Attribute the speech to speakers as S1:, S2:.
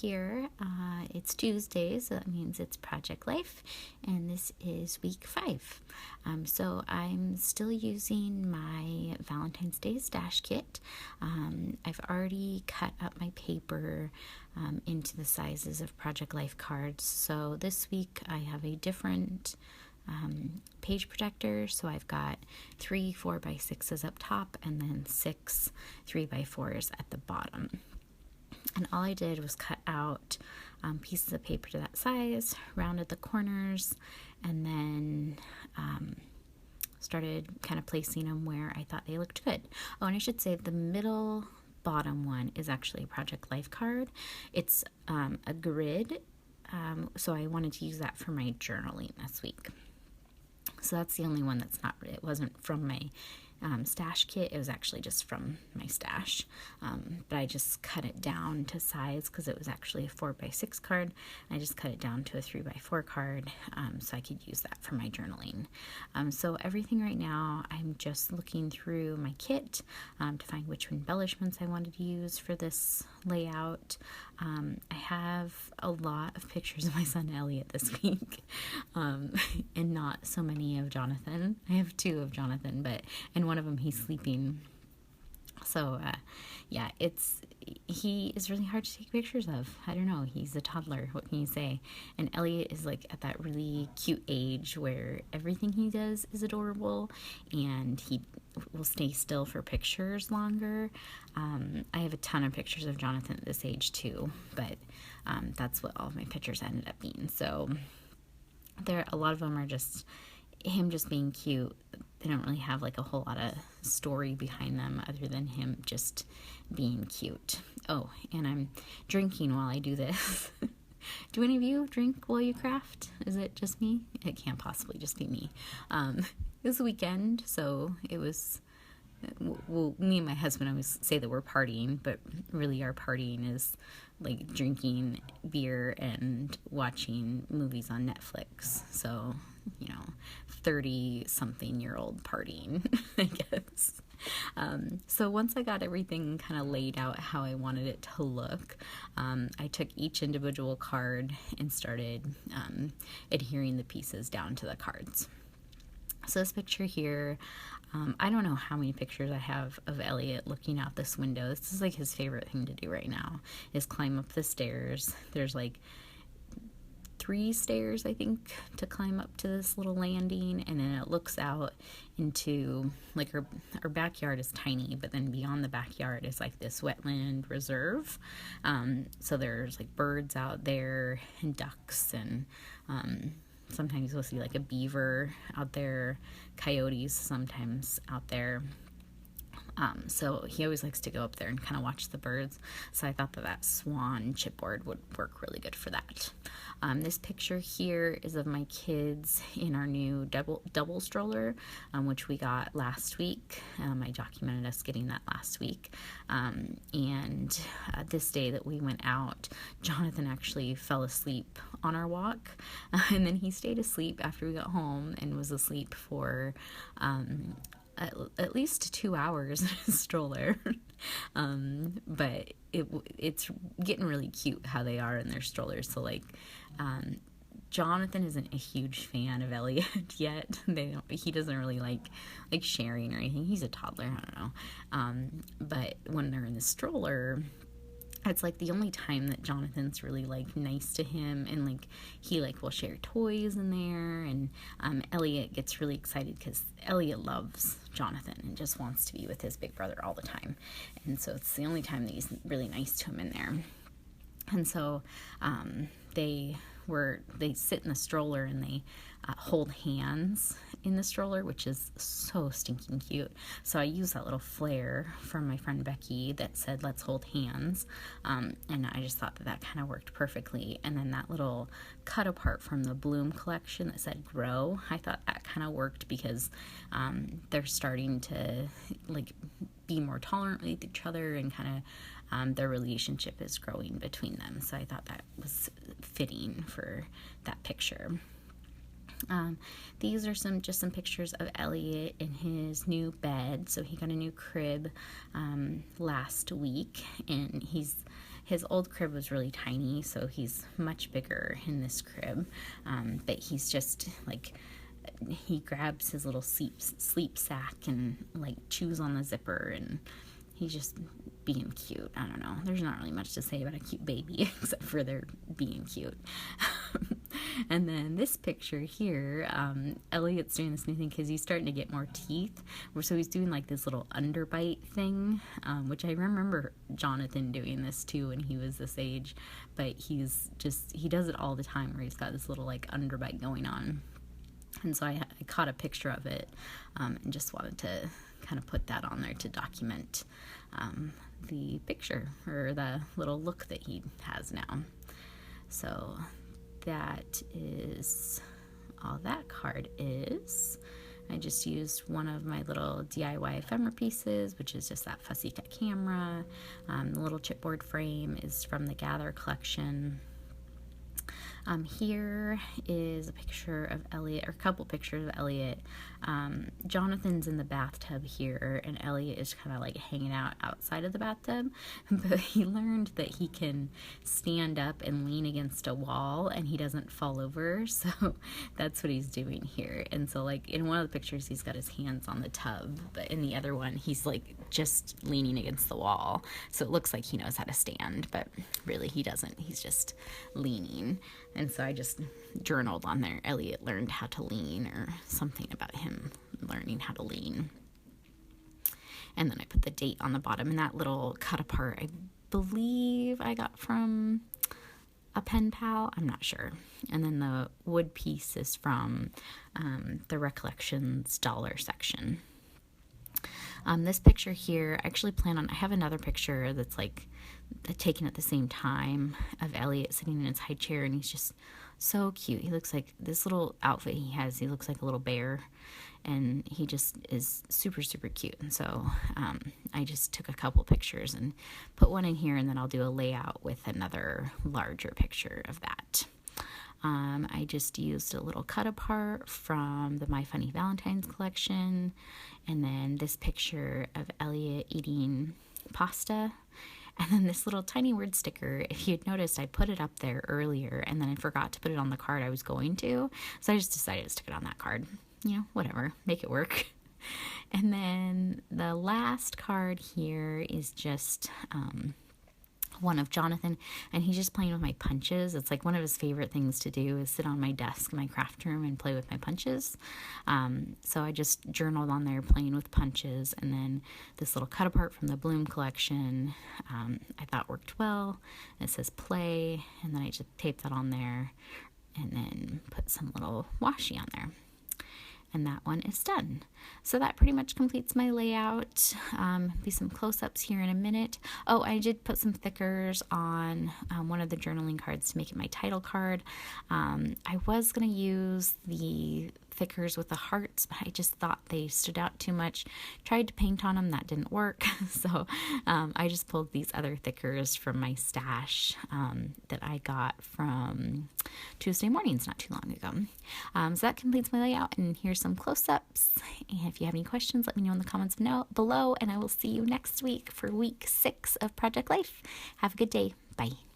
S1: here. It's Tuesday, so that means it's Project Life, and this is week 5. So I'm still using my Valentine's Day stash kit. I've already cut up my paper into the sizes of Project Life cards. So this week I have a different page protector. So I've got 3 4x6s up top and then 6 3x4s at the bottom. And all I did was cut out pieces of paper to that size, rounded the corners, and then started kind of placing them where I thought they looked good. Oh, and I should say the middle bottom one is actually a Project Life card. It's a grid, so I wanted to use that for my journaling this week. So that's the only one that's not, it wasn't from my stash kit. It was actually just from my stash, but I just cut it down to size because it was actually a 4x6 card. I just cut it down to a 3x4 card so I could use that for my journaling. So everything right now, I'm just looking through my kit to find which embellishments I wanted to use for this layout. I have a lot of pictures of my son Elliot this week, and not so many of Jonathan. I have 2 of Jonathan, and one of them he's sleeping. So yeah, he is really hard to take pictures of. I don't know, he's a toddler, what can you say? And Elliot is like at that really cute age where everything he does is adorable, and he will stay still for pictures longer. I have a ton of pictures of Jonathan at this age too, but that's what all of my pictures ended up being. So a lot of them are just him just being cute. They don't really have like a whole lot of story behind them other than him just being cute. Oh, and I'm drinking while I do this. Do any of you drink while you craft? Is it just me? It can't possibly just be me. It was a weekend, so it was, well, me and my husband always say that we're partying, but really our partying is like drinking beer and watching movies on Netflix. So, 30-something-year-old partying, I guess. So once I got everything kind of laid out how I wanted it to look, I took each individual card and started adhering the pieces down to the cards. So this picture here, I don't know how many pictures I have of Elliot looking out this window. This is like his favorite thing to do right now, is climb up the stairs. There's like 3 stairs, I think, to climb up to this little landing, and then it looks out into, like, our backyard is tiny, but then beyond the backyard is like this wetland reserve. So there's like birds out there and ducks, and sometimes you'll see like a beaver out there, coyotes sometimes out there. So he always likes to go up there and kind of watch the birds. So I thought that swan chipboard would work really good for that. This picture here is of my kids in our new double stroller, which we got last week. I documented us getting that last week. And this day that we went out, Jonathan actually fell asleep on our walk. And then he stayed asleep after we got home and was asleep for at least 2 hours in a stroller. But it's getting really cute how they are in their strollers. So like Jonathan isn't a huge fan of Elliot yet. He doesn't really like sharing or anything. He's a toddler, I don't know. But when they're in the stroller, it's like the only time that Jonathan's really like nice to him, and like he like will share toys in there, and Elliot gets really excited because Elliot loves Jonathan and just wants to be with his big brother all the time, and so it's the only time that he's really nice to him in there. And so they sit in the stroller and they hold hands in the stroller, which is so stinking cute. So I used that little flare from my friend Becky that said, "Let's hold hands." And I just thought that kind of worked perfectly. And then that little cut apart from the Bloom collection that said "Grow," I thought that kind of worked because they're starting to like be more tolerant with each other, and kind of their relationship is growing between them. So I thought that was fitting for that picture. These are some pictures of Elliot in his new bed. So he got a new crib last week, and his old crib was really tiny, so he's much bigger in this crib. But he's just like, he grabs his little sleep sack and like chews on the zipper, and he's just being cute. I don't know. There's not really much to say about a cute baby except for they're being cute. And then this picture here, Elliot's doing this new thing because he's starting to get more teeth. So he's doing like this little underbite thing, which I remember Jonathan doing this too when he was this age. But he does it all the time where he's got this little like underbite going on. And so I caught a picture of it and just wanted to kind of put that on there to document the picture or the little look that he has now. So that is all that card is. I just used one of my little DIY ephemera pieces, which is just that fussy cut camera. The little chipboard frame is from the Gather collection. Here is a picture of Elliot, or a couple pictures of Elliot. Jonathan's in the bathtub here, and Elliot is kind of like hanging out outside of the bathtub. But he learned that he can stand up and lean against a wall, and he doesn't fall over. So that's what he's doing here. And so, like in one of the pictures, he's got his hands on the tub, but in the other one, he's like just leaning against the wall. So it looks like he knows how to stand, but really he doesn't. He's just leaning. And so I just journaled on there, Elliot learned how to lean, or something about him learning how to lean. And then I put the date on the bottom, and that little cut apart, I believe I got from a pen pal, I'm not sure. And then the wood piece is from the Recollections dollar section. This picture here, I actually I have another picture that's like taken at the same time of Elliot sitting in his high chair, and he's just so cute. He looks like this little outfit he has, he looks like a little bear, and he just is super, super cute. And so I just took a couple pictures and put one in here, and then I'll do a layout with another larger picture of that. I just used a little cut apart from the My Funny Valentines collection, and then this picture of Elliot eating pasta, and then this little tiny word sticker. If you'd noticed, I put it up there earlier, and then I forgot to put it on the card I was going to, so I just decided to stick it on that card. You know, whatever, make it work. And then the last card here is just one of Jonathan, and he's just playing with my punches. It's like one of his favorite things to do is sit on my desk in my craft room and play with my punches. So I just journaled on there playing with punches, and then this little cut apart from the Bloom collection I thought worked well. It says play, and then I just taped that on there and then put some little washi on there. And that one is done. So that pretty much completes my layout. Be some close-ups here in a minute. Oh, I did put some thickers on one of the journaling cards to make it my title card. I was going to use the thickers with the hearts, but I just thought they stood out too much. Tried to paint on them, that didn't work. So I just pulled these other thickers from my stash that I got from Tuesday Mornings not too long ago. So that completes my layout, and here's some close-ups. And if you have any questions, let me know in the comments below, and I will see you next week for week 6 of Project Life. Have a good day. Bye.